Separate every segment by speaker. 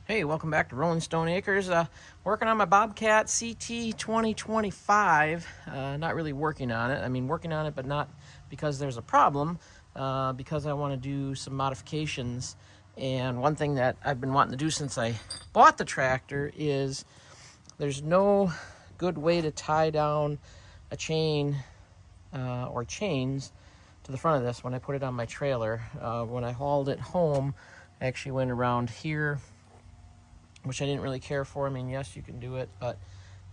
Speaker 1: Hey, welcome back to Rolling Stone Acres. Working on my Bobcat CT 2025. Not really working on it. I mean, working on it, but not because there's a problem, because I want to do some modifications. And one thing that I've been wanting to do since I bought the tractor is there's no good way to tie down a chain or chains to the front of this when I put it on my trailer. When I hauled it home, I actually went around here, which I didn't really care for. I mean, yes, you can do it, but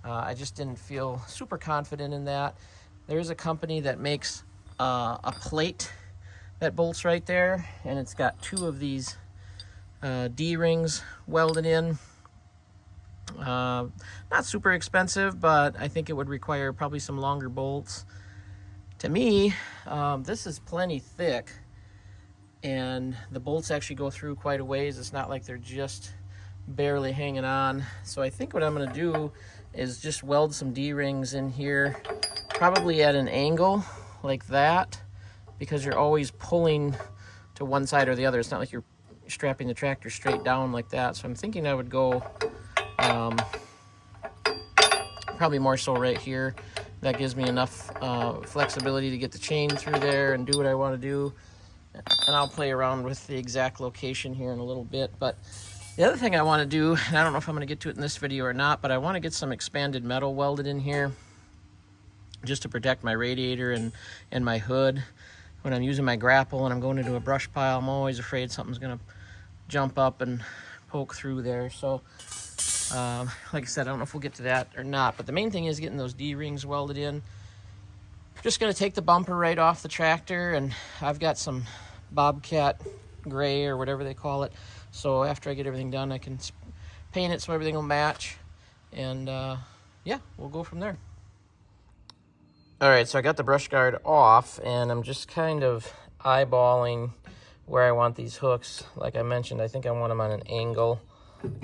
Speaker 1: I just didn't feel super confident in that. There is a company that makes a plate that bolts right there, and it's got two of these D-rings welded in. Not super expensive, but I think it would require probably some longer bolts. To me, this is plenty thick, and the bolts actually go through quite a ways. It's not like they're just barely hanging on. So I think what I'm going to do is just weld some D-rings in here, probably at an angle like that, because you're always pulling to one side or the other. It's not like you're strapping the tractor straight down like that. So I'm thinking I would go probably more so right here. That gives me enough flexibility to get the chain through there and do what I want to do. And I'll play around with the exact location here in a little bit. But the other thing I want to do, and I don't know if I'm going to get to it in this video or not, but I want to get some expanded metal welded in here just to protect my radiator and my hood. When I'm using my grapple and I'm going into a brush pile, I'm always afraid something's going to jump up and poke through there. So, like I said, I don't know if we'll get to that or not, but the main thing is getting those D-rings welded in. Just going to take the bumper right off the tractor, and I've got some Bobcat gray or whatever they call it. So after I get everything done, I can paint it so everything will match. And yeah, we'll go from there. All right, so I got the brush guard off, and I'm just kind of eyeballing where I want these hooks. Like I mentioned, I think I want them on an angle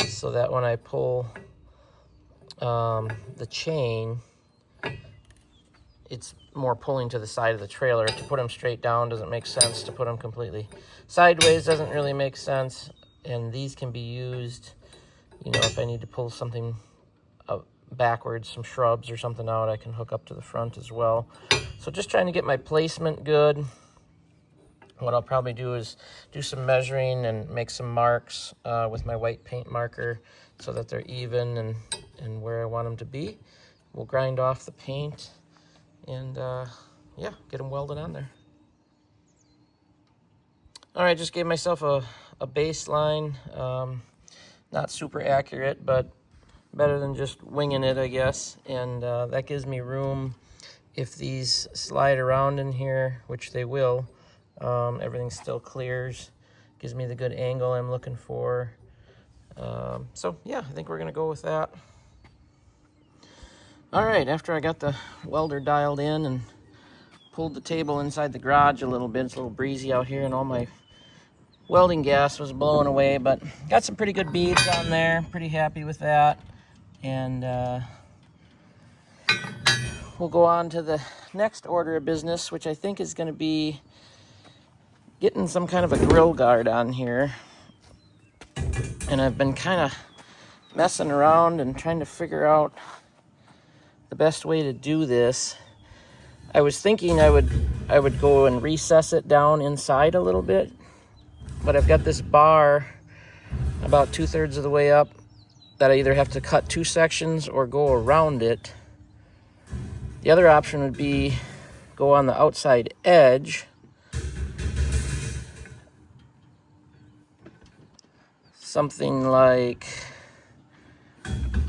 Speaker 1: so that when I pull the chain, it's more pulling to the side of the trailer. To put them straight down doesn't make sense. To put them completely sideways doesn't really make sense. And these can be used, you know, if I need to pull something backwards, some shrubs or something out, I can hook up to the front as well. So just trying to get my placement good. What I'll probably do is do some measuring and make some marks with my white paint marker so that they're even and where I want them to be. We'll grind off the paint and yeah, get them welded on there. All right, just gave myself a baseline. Not super accurate, but better than just winging it, I guess. And that gives me room if these slide around in here, which they will. Everything still clears. Gives me the good angle I'm looking for. So yeah, I think we're gonna go with that. All right, after I got the welder dialed in and pulled the table inside the garage a little bit, it's a little breezy out here and all my welding gas was blowing away, but got some pretty good beads on there. Pretty happy with that. And we'll go on to the next order of business, which I think is going to be getting some kind of a grill guard on here. And I've been kind of messing around and trying to figure out the best way to do this. I was thinking I would go and recess it down inside a little bit, but I've got this bar about 2/3 of the way up that I either have to cut two sections or go around it. The other option would be go on the outside edge. Something like,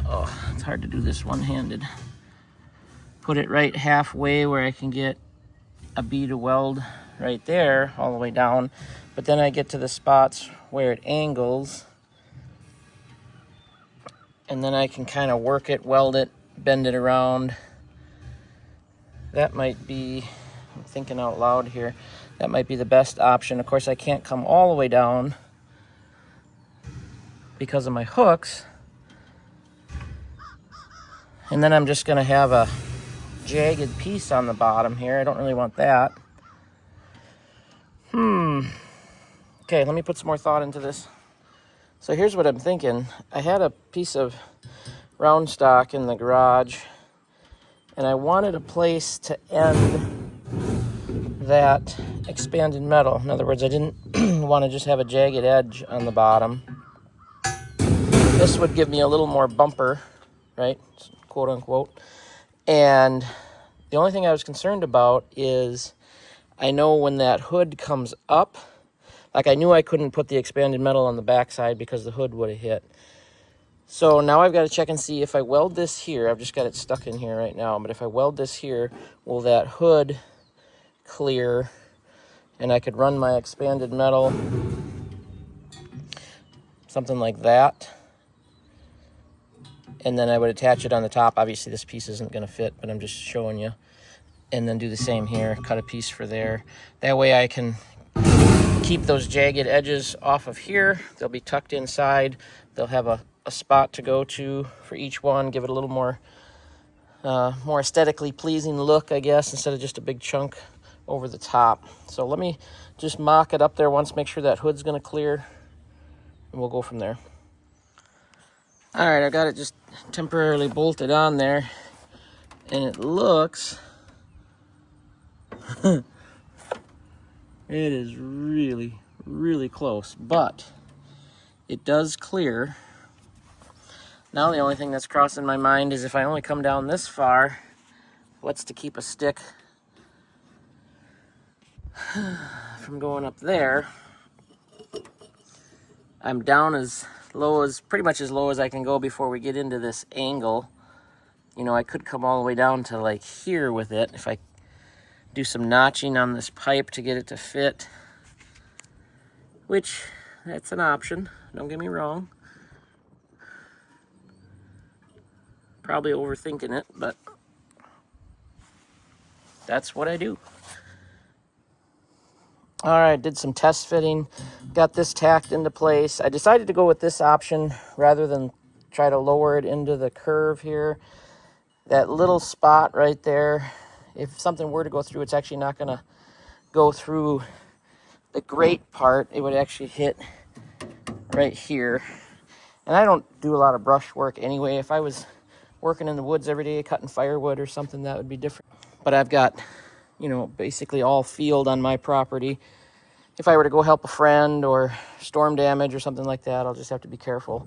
Speaker 1: oh, it's hard to do this one-handed. Put it right halfway where I can get a bead of weld right there all the way down. But then I get to the spots where it angles, and then I can kind of work it, weld it, bend it around. That might be, I'm thinking out loud here, that might be the best option. Of course, I can't come all the way down because of my hooks. And then I'm just gonna have a jagged piece on the bottom here. I don't really want that. Okay, let me put some more thought into this. So here's what I'm thinking. I had a piece of round stock in the garage, and I wanted a place to end that expanded metal. In other words, I didn't want to just have a jagged edge on the bottom. This would give me a little more bumper, right? Quote unquote. And the only thing I was concerned about is I know when that hood comes up, like I knew I couldn't put the expanded metal on the backside because the hood would have hit. So now I've got to check and see if I weld this here. I've just got it stuck in here right now. But if I weld this here, will that hood clear? And I could run my expanded metal, something like that. And then I would attach it on the top. Obviously this piece isn't going to fit, but I'm just showing you. And then do the same here, cut a piece for there. That way I can keep those jagged edges off of here. They'll be tucked inside. They'll have a spot to go to for each one, give it a little more aesthetically pleasing look, I guess, instead of just a big chunk over the top. So let me just mock it up there once, make sure that hood's gonna clear, and we'll go from there. All right, I got it just temporarily bolted on there, and it looks, it is really, really close, but it does clear. Now the only thing that's crossing my mind is if I only come down this far, what's to keep a stick from going up there? I'm down as low as, pretty much as low as I can go before we get into this angle. You know, I could come all the way down to like here with it if I do some notching on this pipe to get it to fit, which that's an option, don't get me wrong. Probably overthinking it, but that's what I do. All right, did some test fitting, got this tacked into place. I decided to go with this option rather than try to lower it into the curve here. That little spot right there, if something were to go through, it's actually not gonna go through the grate part. It would actually hit right here. And I don't do a lot of brush work anyway. If I was working in the woods every day, cutting firewood or something, that would be different. But I've got, you know, basically all field on my property. If I were to go help a friend or storm damage or something like that, I'll just have to be careful.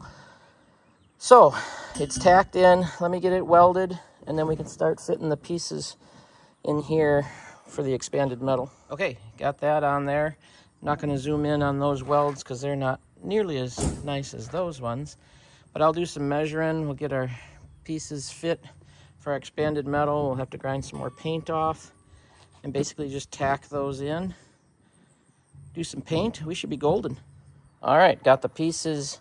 Speaker 1: So it's tacked in. Let me get it welded, and then we can start fitting the pieces in here for the expanded metal. Okay, got that on there. I'm not going to zoom in on those welds because they're not nearly as nice as those ones. But I'll do some measuring. We'll get our pieces fit for our expanded metal. We'll have to grind some more paint off and basically just tack those in. Do some paint. We should be golden. All right, got the pieces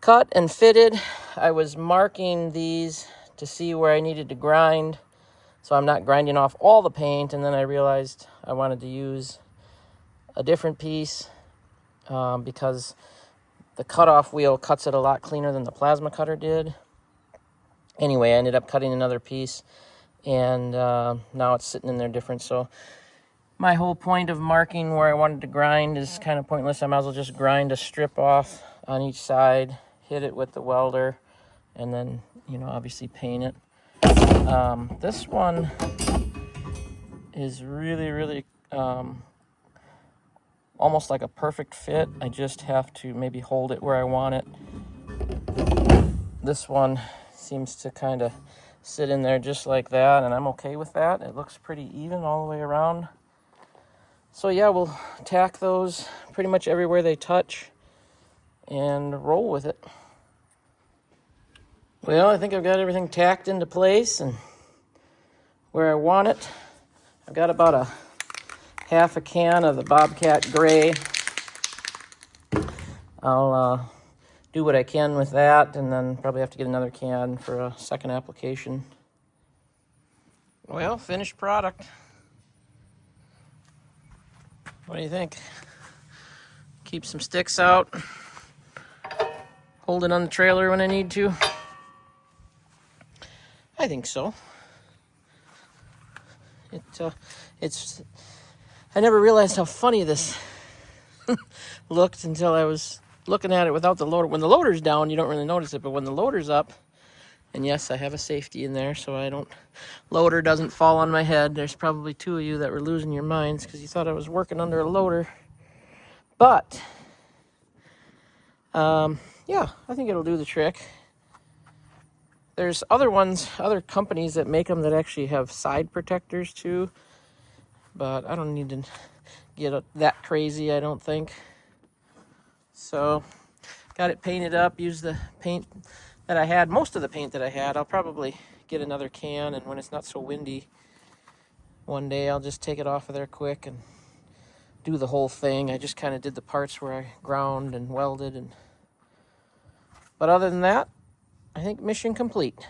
Speaker 1: cut and fitted. I was marking these to see where I needed to grind, so I'm not grinding off all the paint, and then I realized I wanted to use a different piece because the cutoff wheel cuts it a lot cleaner than the plasma cutter did. Anyway, I ended up cutting another piece, and now it's sitting in there different. So my whole point of marking where I wanted to grind is kind of pointless. I might as well just grind a strip off on each side, hit it with the welder, and then, you know, obviously paint it. This one is really, really almost like a perfect fit. I just have to maybe hold it where I want it. This one seems to kind of sit in there just like that, and I'm okay with that. It looks pretty even all the way around. So yeah, we'll tack those pretty much everywhere they touch and roll with it. Well, I think I've got everything tacked into place and where I want it. I've got about a half a can of the Bobcat Gray. I'll do what I can with that, and then probably have to get another can for a second application. Well, finished product. What do you think? Keep some sticks out. Hold it on the trailer when I need to. I think so. It's. I never realized how funny this looked until I was looking at it without the loader. When the loader's down, you don't really notice it, but when the loader's up, and yes, I have a safety in there so loader doesn't fall on my head. There's probably 2 of you that were losing your minds because you thought I was working under a loader. But, yeah, I think it'll do the trick. There's other companies that make them that actually have side protectors too. But I don't need to get that crazy, I don't think. So, got it painted up, used the paint that I had, most of the paint that I had. I'll probably get another can, and when it's not so windy one day, I'll just take it off of there quick and do the whole thing. I just kind of did the parts where I ground and welded. But other than that, I think mission complete.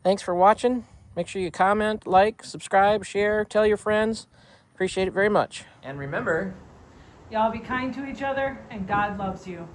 Speaker 1: Thanks for watching. Make sure you comment, like, subscribe, share, tell your friends. Appreciate it very much. And remember,
Speaker 2: y'all be kind to each other, and God loves you.